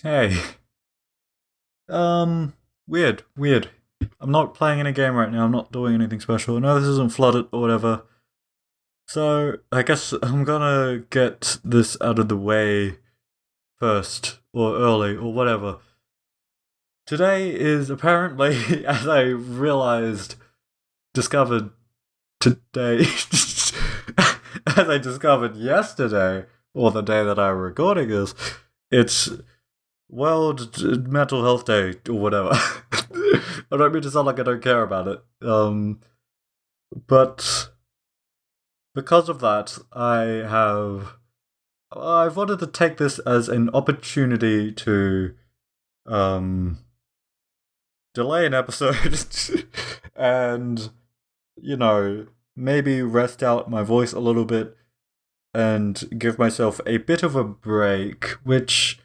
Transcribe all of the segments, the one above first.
Hey. Weird. I'm not playing any game right now. I'm not doing anything special. No, this isn't flooded or whatever. So, I guess I'm gonna get this out of the way first, or early, or whatever. Today is apparently, as I realized, discovered today, as I discovered yesterday, or the day that I'm recording this, it's World Mental Health Day or whatever. I don't mean to sound like I don't care about it. But because of that, I've wanted to take this as an opportunity to um delay an episode and maybe rest out my voice a little bit and give myself a bit of a break, which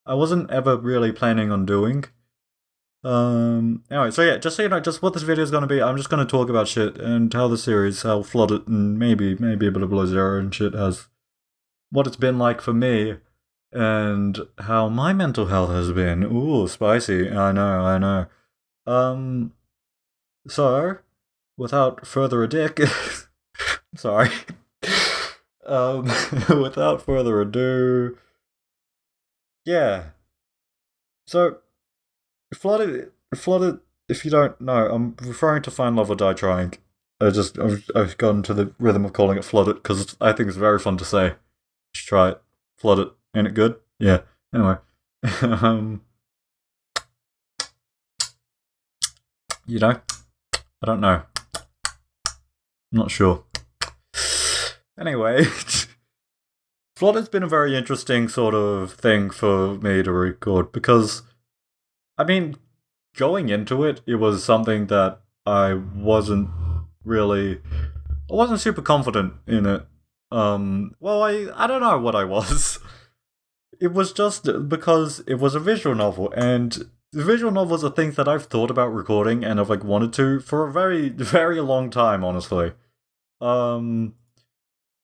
I wasn't ever really planning on doing. Anyway, so yeah, just so you know, just what this video is going to be, I'm just going to talk about shit and how the series, how FLoDT and maybe a bit of Below Zero and shit has, what it's been like for me, and how my mental health has been. Ooh, spicy. I know. Um, so, without further ado, sorry. Um, without further ado, yeah. So, flooded. If you don't know, I'm referring to Find Love or Die Trying. I've gone to the rhythm of calling it flooded because I think it's very fun to say. Just try it. Flooded. Ain't it good? Yeah. Anyway, um, I don't know. I'm not sure. Anyway, flooded's been a very interesting sort of thing for me to record because, I mean, going into it, it was something that really, I wasn't super confident in it. Well, I don't know what I was. It was just because it was a visual novel, and visual novels are things that I've thought about recording and I've wanted to for a very, very long time, honestly. Um,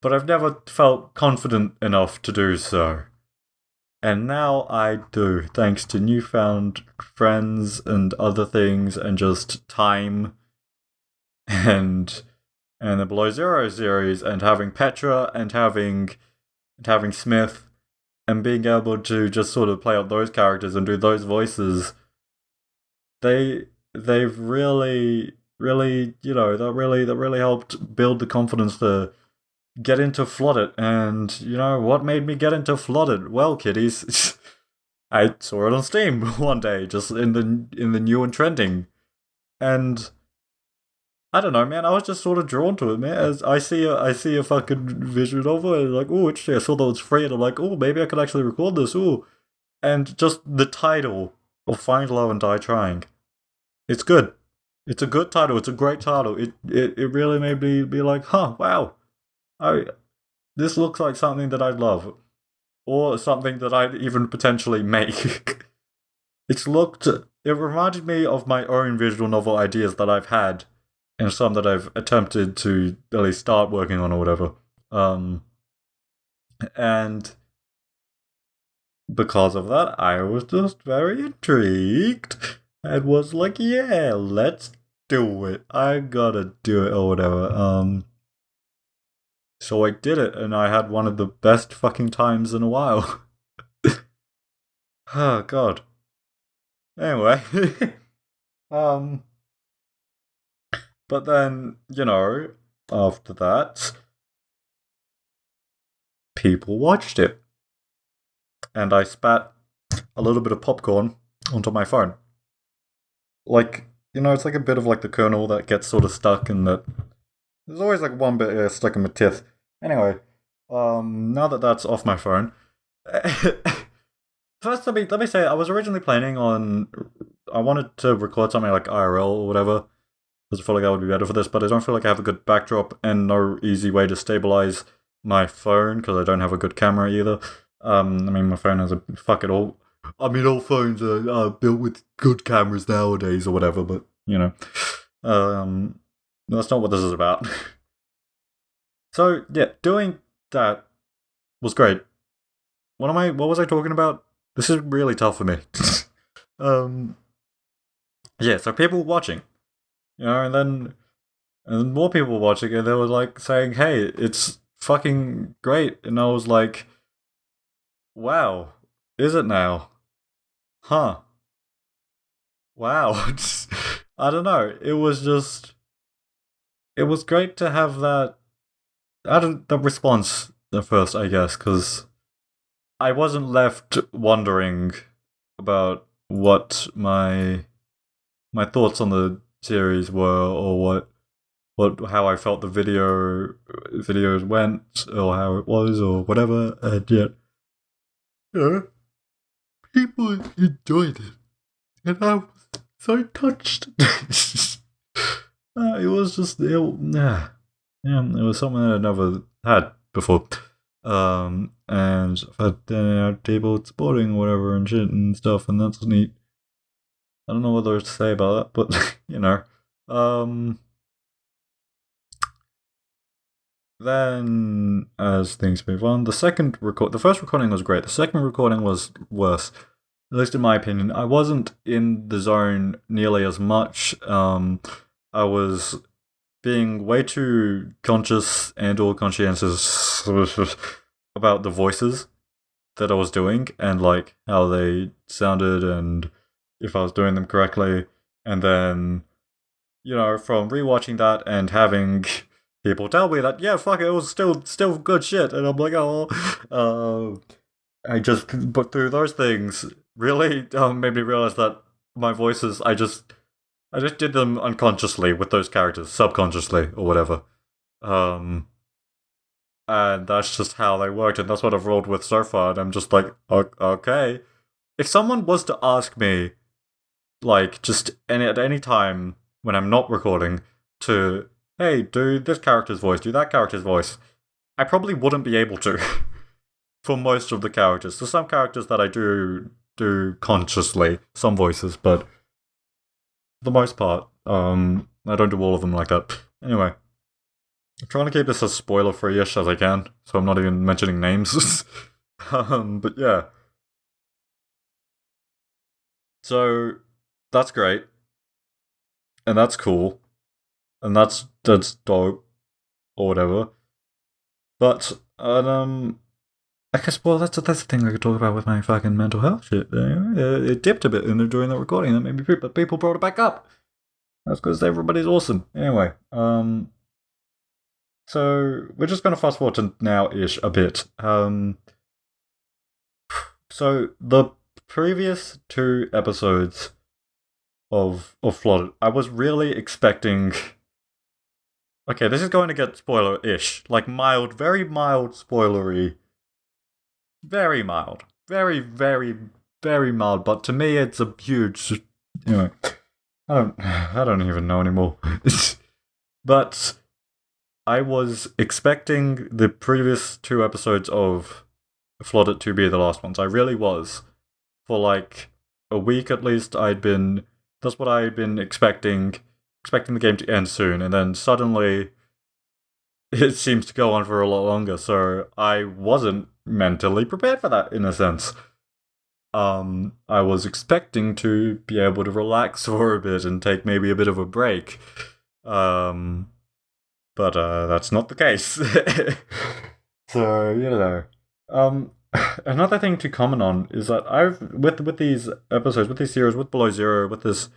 but I've never felt confident enough to do so. And now I do, thanks to newfound friends and other things, and just time, and the Below Zero series, and having Petra, and having Smith, and being able to just sort of play out those characters and do those voices. They've really that really helped build the confidence to get into FLoDT. And what made me get into FLoDT? Well, kiddies, I saw it on Steam one day, just in the new and trending, and I don't know, man. I was just sort of drawn to it, man. As I see a fucking visual novel, and like, oh, interesting. I saw that it was free, and I'm like, oh, maybe I could actually record this. Oh, and just the title of Find Love and Die Trying. It's good. It's a good title. It's a great title. It really made me be like, huh, wow. I This looks like something that I'd love, or something that I'd even potentially make. It reminded me of my own visual novel ideas that I've had, and some that I've attempted to at least start working on or whatever. And because of that, I was just very intrigued and was like, yeah, let's do it. I gotta do it or whatever. So I did it, and I had one of the best fucking times in a while. Oh god. Anyway, um, but then after that, people watched it, and I spat a little bit of popcorn onto my phone. Like, it's like a bit of like the kernel that gets sort of stuck in that. There's always like one bit stuck in my teeth. Anyway, now that that's off my phone, first let me say I was originally planning on. I wanted to record something like IRL or whatever, because I feel like that would be better for this. But I don't feel like I have a good backdrop and no easy way to stabilize my phone because I don't have a good camera either. I mean, my phone has a fuck it all. I mean, all phones are built with good cameras nowadays or whatever. But that's not what this is about. So yeah, doing that was great. What was I talking about? This is really tough for me. Yeah, so people watching, and then more people watching, and they were like saying, "Hey, it's fucking great," and I was like, "Wow, is it now? Huh? Wow." I don't know. It was great to have that. The response at first, I guess, because I wasn't left wondering about what my thoughts on the series were, or how I felt the videos went, or how it was, or whatever, and yet, people enjoyed it, and I was so touched. It was just, it was something that I never had before. And I've had people supporting or whatever and shit and stuff, and that's neat. I don't know what there's to say about that, but Then, as things move on, the first recording was great. The second recording was worse, at least in my opinion. I wasn't in the zone nearly as much. I was being way too conscious and or conscientious about the voices that I was doing and like how they sounded and if I was doing them correctly. And then, from rewatching that and having people tell me that, yeah, fuck it was still good shit, and I'm like, I just put through those things really made me realize that my voices, I just did them unconsciously with those characters, subconsciously or whatever. And that's just how they worked, and that's what I've rolled with so far. And I'm just like, okay. If someone was to ask me, like, just at any time when I'm not recording, to, hey, do this character's voice, do that character's voice, I probably wouldn't be able to for most of the characters. There's some characters that I do consciously, some voices, but for the most part, I don't do all of them like that. Anyway, I'm trying to keep this as spoiler-free-ish as I can, so I'm not even mentioning names. But yeah. So, that's great. And that's cool. And that's dope. Or whatever. But, I guess, well, that's the thing I could talk about with my fucking mental health shit. It dipped a bit during the recording, that made me poop, but people brought it back up. That's because everybody's awesome. Anyway, so we're just going to fast forward to now-ish a bit. So the previous 2 episodes of FLoDT, I was really expecting... Okay, this is going to get spoiler-ish. Like mild, very mild spoilery. Very mild. Very, very, very mild. But to me, it's a huge... Anyway, I don't even know anymore. But I was expecting the previous 2 episodes of FLoDT to be the last ones. I really was. For like a week at least, that's what I'd been expecting the game to end soon, and then suddenly it seems to go on for a lot longer, so I wasn't mentally prepared for that, in a sense. I was expecting to be able to relax for a bit and take maybe a bit of a break. But that's not the case. So, another thing to comment on is that I've, with these episodes, with these series, with Below Zero, with this,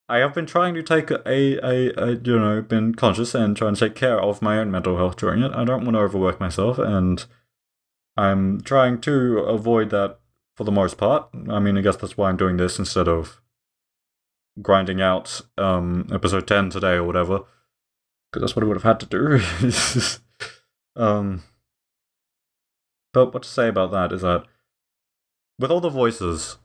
I have been trying to take been conscious and trying to take care of my own mental health during it. I don't want to overwork myself, and I'm trying to avoid that for the most part. I mean, I guess that's why I'm doing this instead of grinding out episode 10 today or whatever, because that's what I would have had to do. But what to say about that is that with all the voices,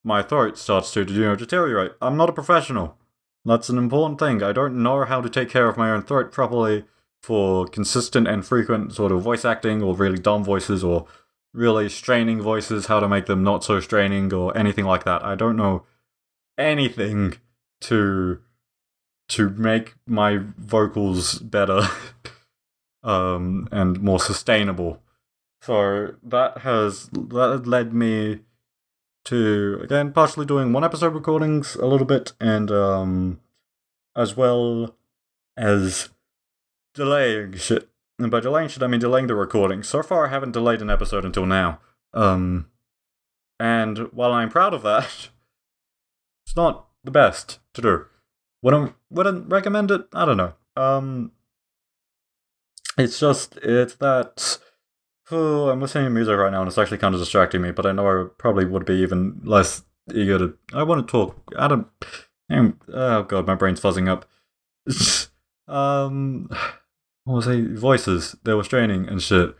my throat starts to deteriorate. I'm not a professional. That's an important thing. I don't know how to take care of my own throat properly for consistent and frequent sort of voice acting, or really dumb voices, or really straining voices, how to make them not so straining, or anything like that. I don't know anything to make my vocals better and more sustainable. So that led me to, again, partially doing one episode recordings a little bit, and as well as delaying shit. And by delaying shit, I mean delaying the recording. So far, I haven't delayed an episode until now. And while I'm proud of that, it's not the best to do. Wouldn't recommend it? I don't know. It's that... Oh, I'm listening to music right now and it's actually kind of distracting me, but I know I probably would be even less eager to... I want to talk. Oh god, my brain's fuzzing up. What was I? Voices. They were straining and shit.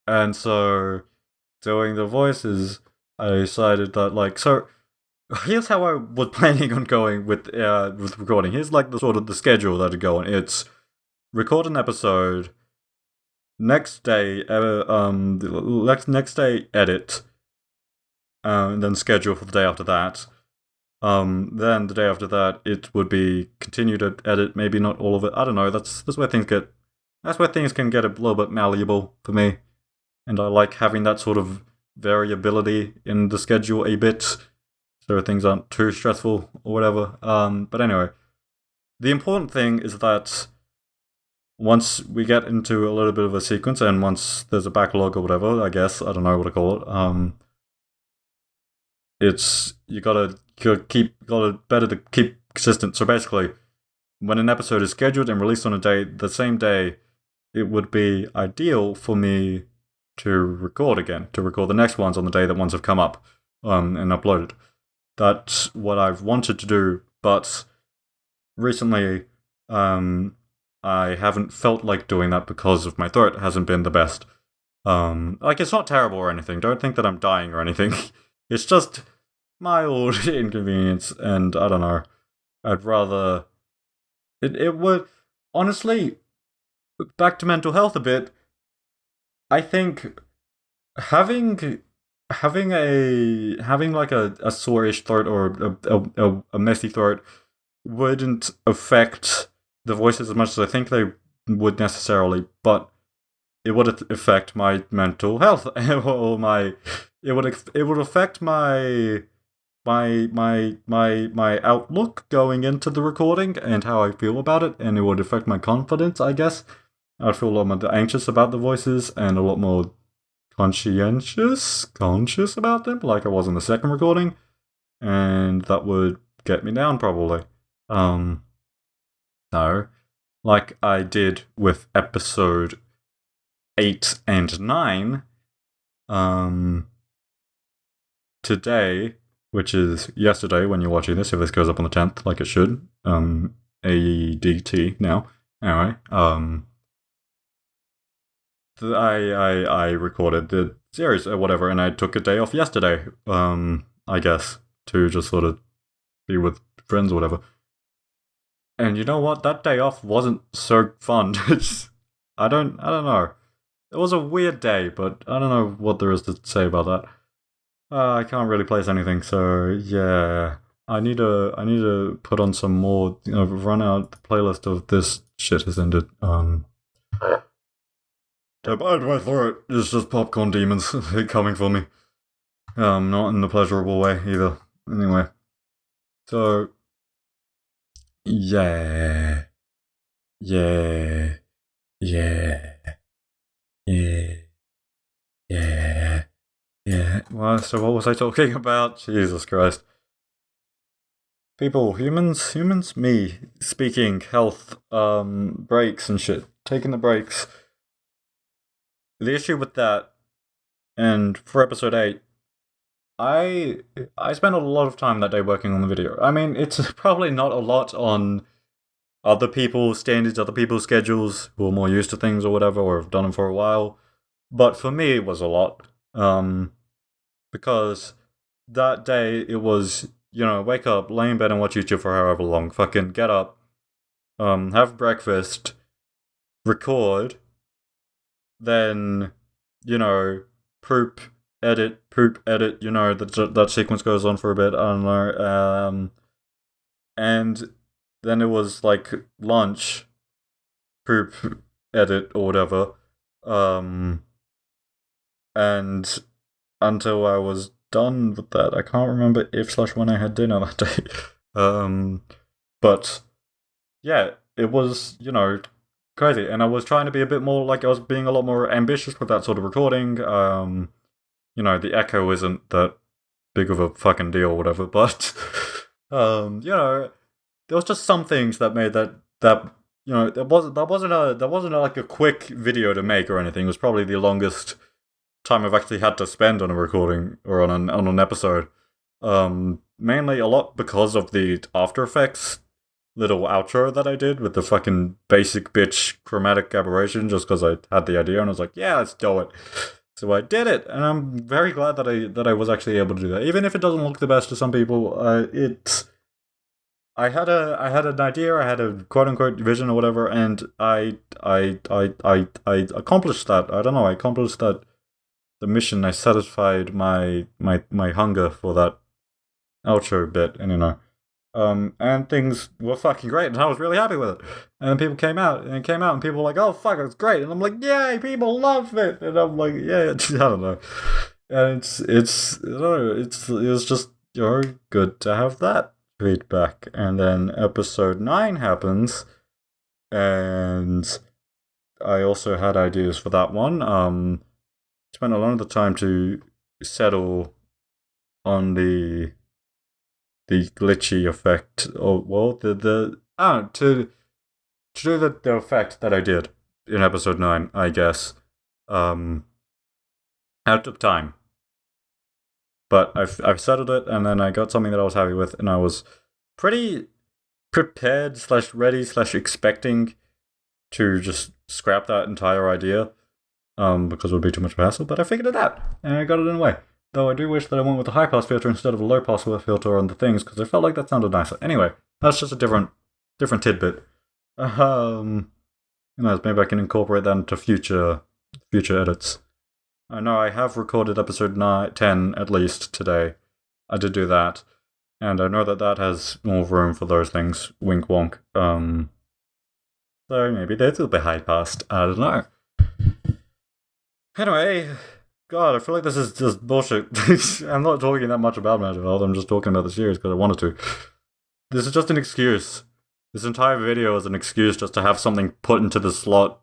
And so, doing the voices, I decided that, so... Here's how I was planning on going with recording. Here's, the sort of the schedule that I'd go on. It's record an episode... Next day, next day, edit, and then schedule for the day after that. Then the day after that, it would be continue to edit. Maybe not all of it. I don't know. That's where things get. That's where things can get a little bit malleable for me, and I like having that sort of variability in the schedule a bit, so things aren't too stressful or whatever. But anyway, the important thing is that. Once we get into a little bit of a sequence, and once there's a backlog or whatever, I guess, I don't know what to call it, you gotta better to keep consistent. So basically, when an episode is scheduled and released on the same day, it would be ideal for me to record the next ones on the day that ones have come up, and uploaded. That's what I've wanted to do, but recently, I haven't felt like doing that because of my throat hasn't been the best. It's not terrible or anything. Don't think that I'm dying or anything. It's just mild inconvenience, and I don't know. I'd rather... It would... Honestly, back to mental health a bit, I think having a sore-ish throat or a messy throat wouldn't affect the voices as much as I think they would necessarily, but it would affect my mental health, or it would affect my outlook going into the recording and how I feel about it, and it would affect my confidence, I guess. I'd feel a lot more anxious about the voices and a lot more conscious about them, like I was in the second recording, and that would get me down probably. No, like I did with episode 8 and 9, today, which is yesterday when you're watching this, if this goes up on the 10th, like it should, ADT now, anyway, I recorded the series or whatever, and I took a day off yesterday, I guess, to just sort of be with friends or whatever. And you know what? That day off wasn't so fun. I don't know. It was a weird day, but I don't know what there is to say about that. I can't really place anything, so yeah. I need to put on some more, run out the playlist of This Shit Has Ended. To bite my throat. It's just popcorn demons coming for me. Not in a pleasurable way either. Anyway. So Yeah. Well, so what was I talking about? Jesus Christ. People, humans, me, speaking, health, breaks and shit. Taking the breaks. The issue with that, and for episode 8, I spent a lot of time that day working on the video. I mean, it's probably not a lot on other people's standards, other people's schedules, who are more used to things or whatever, or have done them for a while. But for me, it was a lot. Because that day, it was, wake up, lay in bed and watch YouTube for however long, fucking get up, have breakfast, record, then, poop, edit, that sequence goes on for a bit, I don't know, and then it was, lunch, poop, edit, or whatever, and until I was done with that. I can't remember if/when I had dinner that day. But yeah, it was, crazy. And I was trying to be a bit more, I was being a lot more ambitious with that sort of recording. The echo isn't that big of a fucking deal or whatever, but, there was just some things that made that there wasn't like a quick video to make or anything. It was probably the longest time I've actually had to spend on a recording or on an episode. Mainly a lot because of the After Effects little outro that I did with the fucking basic bitch chromatic aberration, just because I had the idea and I was like, yeah, let's do it. So I did it, and I'm very glad that I was actually able to do that. Even if it doesn't look the best to some people, I had an idea, I had a quote unquote vision or whatever, and I accomplished that. I don't know, I accomplished that the mission. I satisfied my hunger for that outro bit, and and things were fucking great, and I was really happy with it. And then people came out, and people were like, "Oh fuck, it's great!" And I'm like, "Yay, people love it!" And I'm like, "Yeah, I don't know." And it was just good to have that feedback. And then episode 9 happens, and I also had ideas for that one. Spent a lot of the time to settle on the glitchy effect, or to do the effect that I did in episode 9, I guess. It took time, but I've settled it, and then I got something that I was happy with, and I was pretty prepared / ready / expecting to just scrap that entire idea, because it would be too much of a hassle. But I figured it out, and I got it in a way. Though I do wish that I went with a high pass filter instead of a low pass filter on the things, because I felt like that sounded nicer. Anyway, that's just a different tidbit. Maybe I can incorporate that into future edits. I know I have recorded episode 10 at least today. I did do that, and I know that has more room for those things. Wink wonk. So maybe this will be high passed. I don't know. Anyway. God, I feel like this is just bullshit. I'm not talking that much about Magic Health, I'm just talking about the series because I wanted to. This is just an excuse. This entire video is an excuse just to have something put into the slot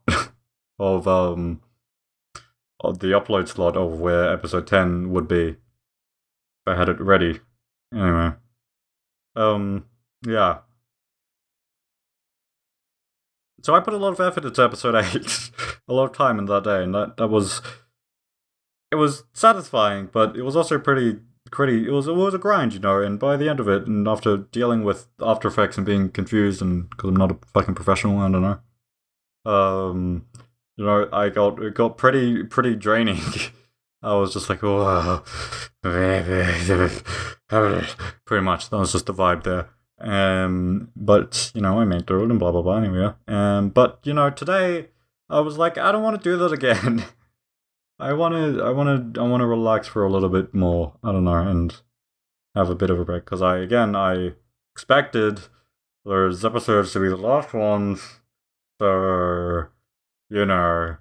of the upload slot of where episode 10 would be. If I had it ready. Anyway. Yeah. So I put a lot of effort into episode 8. A lot of time in that day, and that was... It was satisfying, but it was also pretty. It was a grind, and by the end of it, and after dealing with After Effects and being confused, and because I'm not a fucking professional, I don't know. It got pretty draining. I was just like, oh, pretty much. That was just the vibe there. But I made through it and blah blah blah. Anyway, but today I was like, I don't want to do that again. I want to relax for a little bit more. I don't know, and have a bit of a break, because I expected those episodes to be the last ones. So, I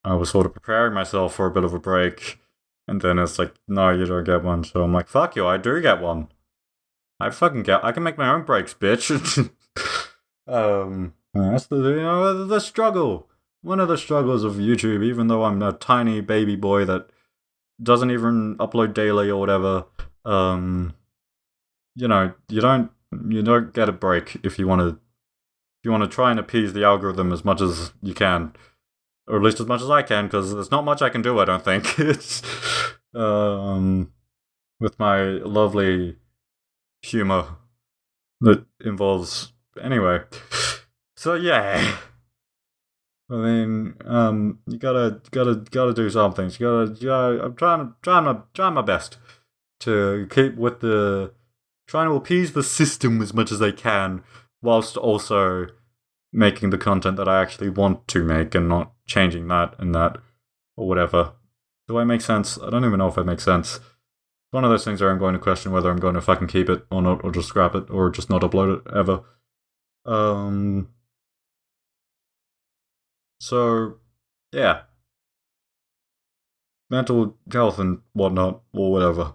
was sort of preparing myself for a bit of a break, and then it's like, no, you don't get one. So I'm like, fuck you, I do get one. I can make my own breaks, bitch. That's the struggle. One of the struggles of YouTube, even though I'm a tiny baby boy that doesn't even upload daily or whatever, you don't get a break if you want to try and appease the algorithm as much as you can, or at least as much as I can, because there's not much I can do, I don't think. It's with my lovely humor that involves anyway. So yeah. I mean, you gotta do some things. I'm trying my best to keep with trying to appease the system as much as I can, whilst also making the content that I actually want to make and not changing that and that or whatever. Do I make sense? I don't even know if it makes sense. It's one of those things where I'm going to question whether I'm going to fucking keep it or not, or just scrap it, or just not upload it ever. So, yeah. Mental health and whatnot, or whatever.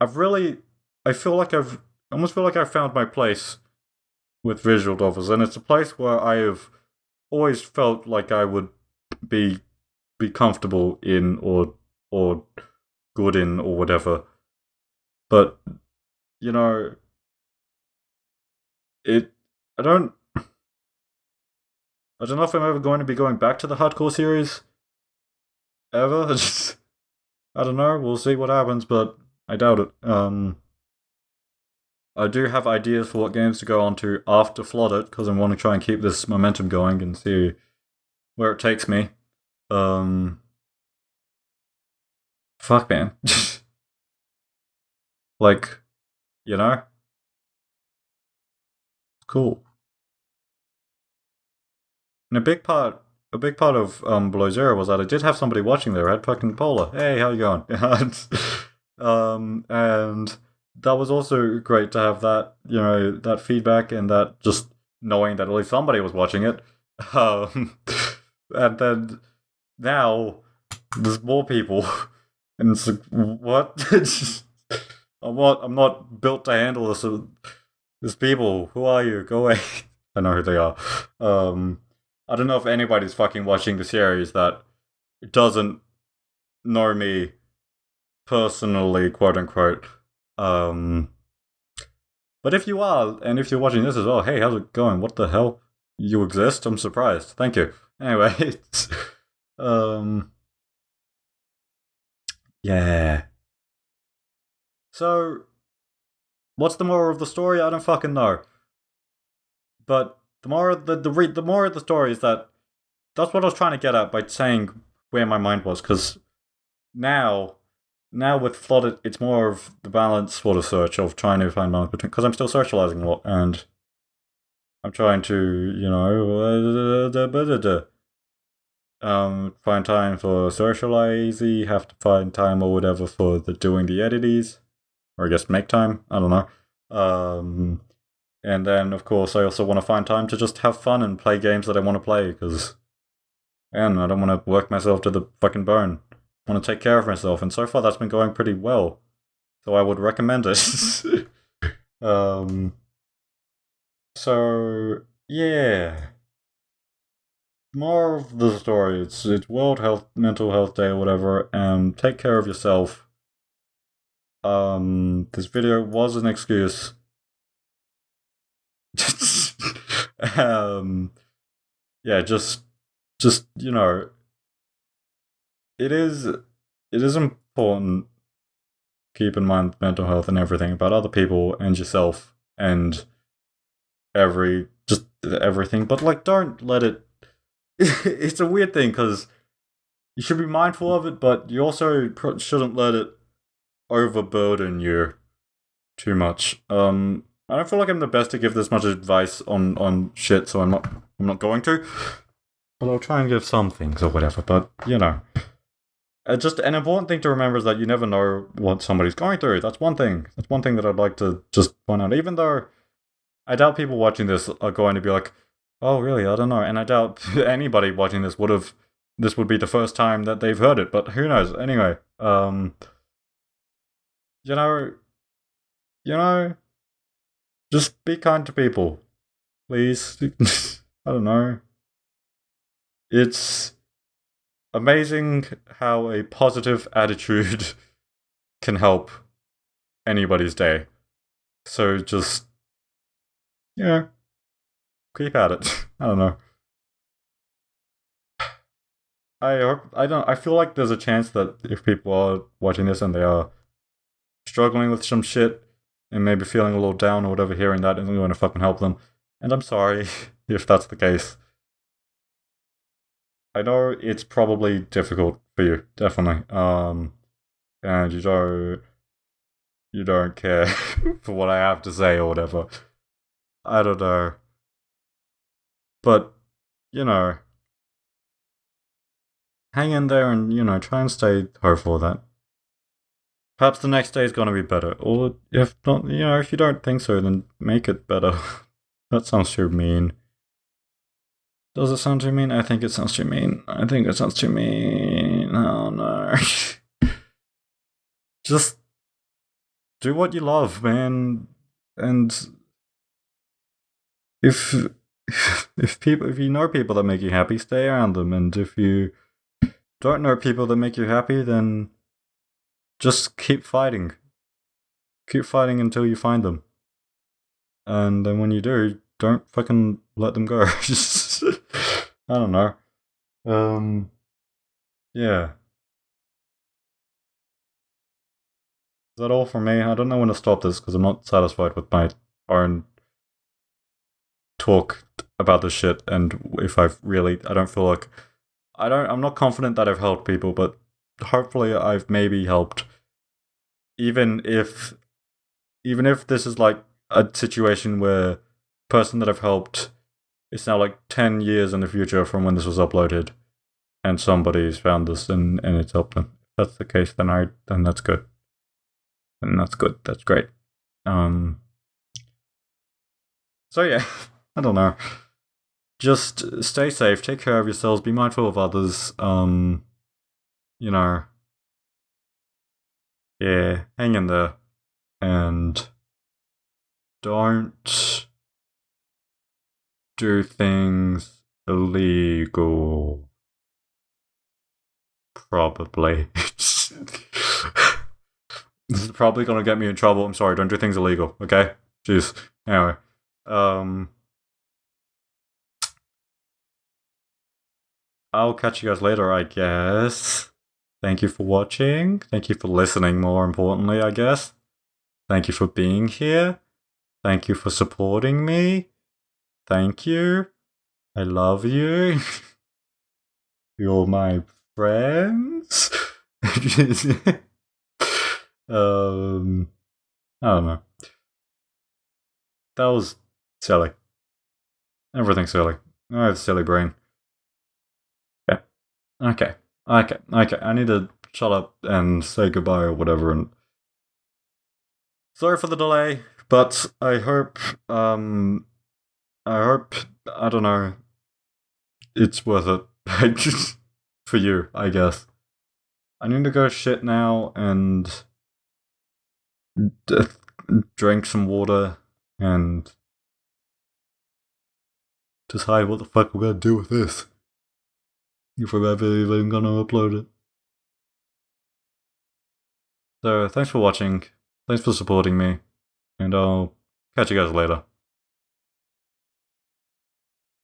I feel like I almost feel like I've found my place with visual novels, and it's a place where I have always felt like I would be comfortable in or good in or whatever. But you know, it I don't know if I'm ever going to be going back to the hardcore series ever. I don't know. We'll see what happens, but I doubt it. I do have ideas for what games to go on to after FLoDT because I want to try and keep this momentum going and see where it takes me. Fuck, man. Like, you know, cool. And a big part of Below Zero was that I did have somebody watching there. I had fucking Polar. Hey, how you going? And that was also great to have that, that feedback and that just knowing that at least somebody was watching it. And then now there's more people, and it's like, what? I'm not built to handle this. There's people. Who are you? Go away. I know who they are. I don't know if anybody's fucking watching the series that doesn't know me personally, quote unquote. But if you are, and if you're watching this as well, hey, how's it going? What the hell? You exist? I'm surprised. Thank you. Anyway, yeah. So, what's the moral of the story? I don't fucking know. But the moral of the moral of the story is that's what I was trying to get at by saying where my mind was, because now with FLoDT, it's more of the balance sort of search of trying to find balance between, because I'm still socializing a lot, and I'm trying to, find time for socializing, have to find time or whatever for doing the edities, or I guess make time, I don't know. And then, of course, I also want to find time to just have fun and play games that I want to play, because, man, I don't want to work myself to the fucking bone. I want to take care of myself, and so far that's been going pretty well. So I would recommend it. So, yeah. More of the story. It's World Mental Health Day or whatever, and take care of yourself. This video was an excuse. Yeah, just it is important. Keep in mind mental health and everything about other people and yourself and everything, but like, don't let it. It's a weird thing because you should be mindful of it, but you also shouldn't let it overburden you too much. I don't feel like I'm the best to give this much advice on shit, so I'm not going to. But I'll try and give some things or whatever. But just an important thing to remember is that you never know what somebody's going through. That's one thing. That's one thing that I'd like to just point out. Even though I doubt people watching this are going to be like, "Oh, really? I don't know." And I doubt anybody watching this this would be the first time that they've heard it. But who knows? Anyway, just be kind to people, please. I don't know. It's amazing how a positive attitude can help anybody's day. So just, keep at it. I don't know. I feel like there's a chance that if people are watching this and they are struggling with some shit, and maybe feeling a little down or whatever, hearing that isn't going to fucking help them. And I'm sorry if that's the case. I know it's probably difficult for you, definitely. And you don't care for what I have to say or whatever. I don't know. But, hang in there and, try and stay hopeful that perhaps the next day is going to be better. Or if not, if you don't think so, then make it better. That sounds too mean. Does it sound too mean? I think it sounds too mean. Oh no. Just do what you love, man. And if if you know people that make you happy, stay around them. And if you don't know people that make you happy, then just keep fighting. Keep fighting until you find them. And then when you do, don't fucking let them go. I don't know. Yeah. Is that all for me? I don't know when to stop this because I'm not satisfied with my own talk about this shit. And if I don't feel like I'm not confident that I've helped people, but hopefully I've maybe helped. Even if this is like a situation where the person that I've helped is now like 10 years in the future from when this was uploaded, and somebody's found this and it's helped them. If that's the case, then that's good. And that's good. That's great. So yeah, I don't know. Just stay safe, take care of yourselves, be mindful of others. You know, yeah, hang in there, and don't do things illegal. Probably. This is probably gonna get me in trouble. I'm sorry, don't do things illegal, okay? Jeez. Anyway. I'll catch you guys later, I guess. Thank you for watching. Thank you for listening, more importantly, I guess. Thank you for being here. Thank you for supporting me. Thank you. I love you. You're my friends. I don't know. That was silly. Everything's silly. I have a silly brain. Yeah. Okay. I need to shut up and say goodbye or whatever. And sorry for the delay, but I hope. I don't know. It's worth it for you, I guess. I need to go shit now and drink some water and decide what the fuck we're gonna do with this. If we're ever even gonna upload it. So, thanks for watching. Thanks for supporting me. And I'll catch you guys later.